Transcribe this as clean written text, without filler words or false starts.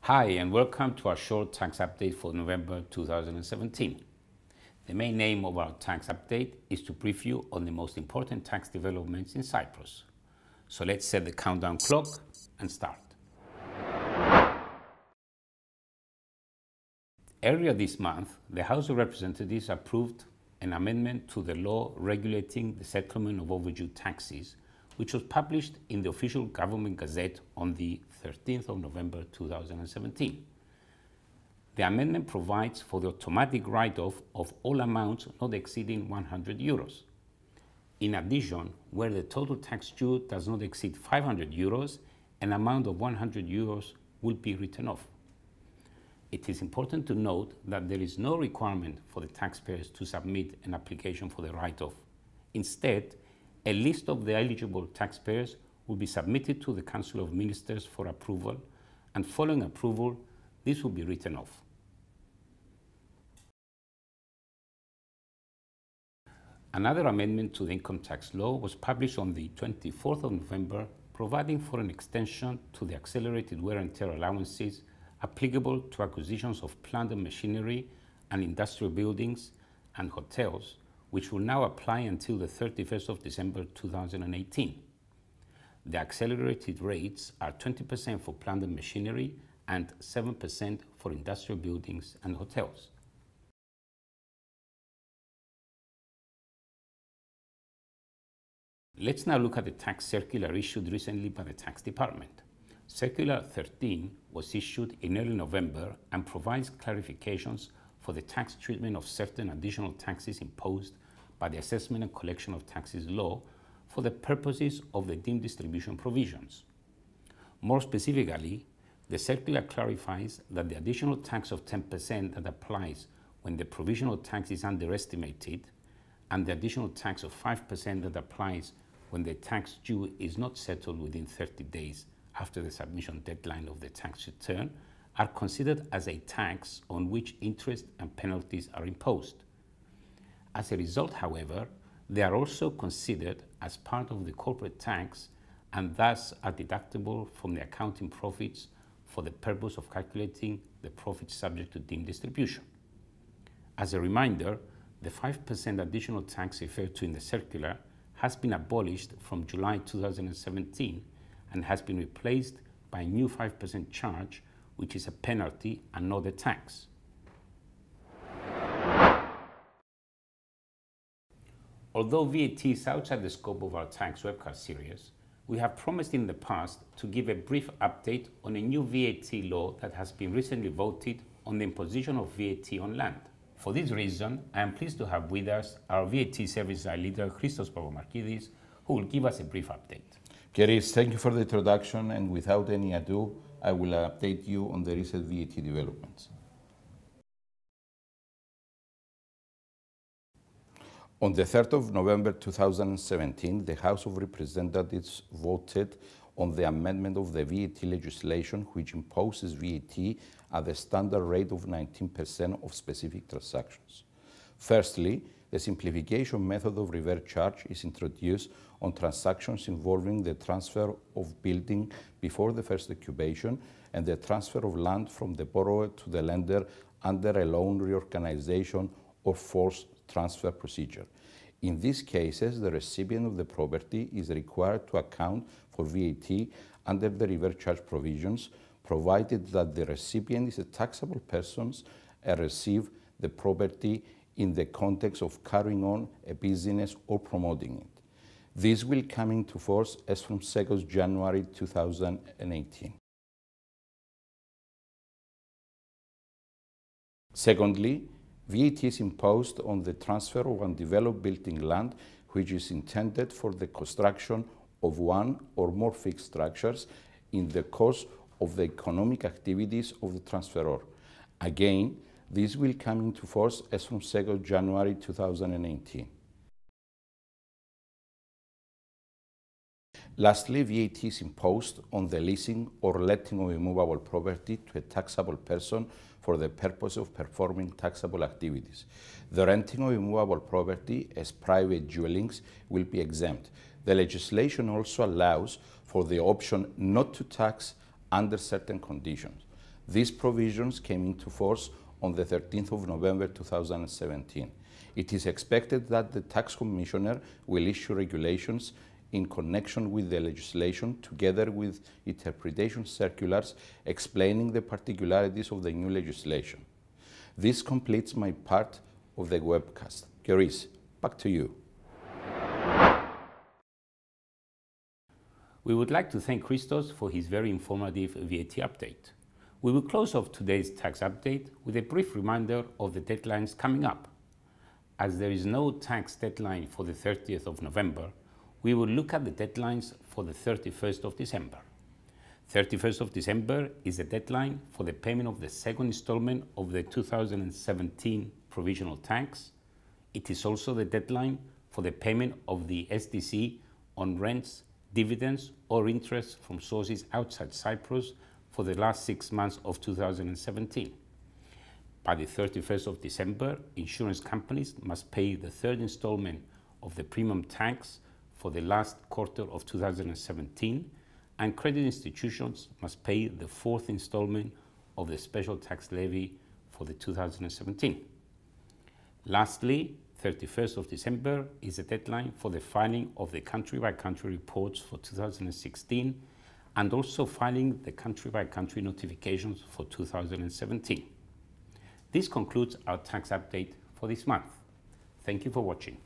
Hi and welcome to our short tax update for November 2017. The main aim of our tax update is to brief you on the most important tax developments in Cyprus. So let's set the countdown clock and start. Earlier this month, the House of Representatives approved an amendment to the law regulating the settlement of overdue taxes, which was published in the official government gazette on the 13th of November 2017. The amendment provides for the automatic write-off of all amounts not exceeding 100 euros. In addition, where the total tax due does not exceed 500 euros, an amount of 100 euros will be written off. It is important to note that there is no requirement for the taxpayers to submit an application for the write-off. Instead, a list of the eligible taxpayers will be submitted to the Council of Ministers for approval, and following approval, this will be written off. Another amendment to the income tax law was published on the 24th of November, providing for an extension to the accelerated wear and tear allowances applicable to acquisitions of plant and machinery and industrial buildings and hotels, which will now apply until the 31st of December 2018. The accelerated rates are 20% for plant and machinery and 7% for industrial buildings and hotels. Let's now look at the tax circular issued recently by the Tax Department. Circular 13 was issued in early November and provides clarifications for the tax treatment of certain additional taxes imposed by the Assessment and Collection of Taxes law for the purposes of the deemed distribution provisions. More specifically, the circular clarifies that the additional tax of 10% that applies when the provisional tax is underestimated and the additional tax of 5% that applies when the tax due is not settled within 30 days after the submission deadline of the tax return are considered as a tax on which interest and penalties are imposed. As a result, however, they are also considered as part of the corporate tax and thus are deductible from the accounting profits for the purpose of calculating the profits subject to deemed distribution. As a reminder, the 5% additional tax referred to in the circular has been abolished from July 2017 and has been replaced by a new 5% charge, which is a penalty and not a tax. Although VAT is outside the scope of our tax webcast series, we have promised in the past to give a brief update on a new VAT law that has been recently voted on the imposition of VAT on land. For this reason, I am pleased to have with us our VAT Service leader, Christos Papamarkidis, who will give us a brief update. Keris, thank you for the introduction, and without any ado, I will update you on the recent VAT developments. On the 3rd of November 2017, the House of Representatives voted on the amendment of the VAT legislation, which imposes VAT at the standard rate of 19% of specific transactions. Firstly, the simplification method of reverse charge is introduced on transactions involving the transfer of building before the first occupation and the transfer of land from the borrower to the lender under a loan reorganization or forced transfer procedure. In these cases, the recipient of the property is required to account for VAT under the reverse charge provisions, provided that the recipient is a taxable person and receive the property in the context of carrying on a business or promoting it. This will come into force as from 2nd January 2018. Secondly, VAT is imposed on the transfer of undeveloped building land which is intended for the construction of one or more fixed structures in the course of the economic activities of the transferor. Again, this will come into force as from 2nd January 2018. Lastly, VAT is imposed on the leasing or letting of immovable property to a taxable person for the purpose of performing taxable activities. The renting of immovable property as private dwellings will be exempt. The legislation also allows for the option not to tax under certain conditions. These provisions came into force on the 13th of November 2017. It is expected that the Tax Commissioner will issue regulations in connection with the legislation, together with interpretation circulars explaining the particularities of the new legislation. This completes my part of the webcast. Keris, back to you. We would like to thank Christos for his very informative VAT update. We will close off today's tax update with a brief reminder of the deadlines coming up. As there is no tax deadline for the 30th of November, we will look at the deadlines for the 31st of December. 31st of December is the deadline for the payment of the second installment of the 2017 provisional tax. It is also the deadline for the payment of the SDC on rents, dividends, or interest from sources outside Cyprus for the last 6 months of 2017. By the 31st of December, insurance companies must pay the third installment of the premium tax for the last quarter of 2017, and credit institutions must pay the fourth installment of the special tax levy for the 2017. Lastly, 31st of December is the deadline for the filing of the country-by-country reports for 2016, and also filing the country-by-country notifications for 2017. This concludes our tax update for this month. Thank you for watching.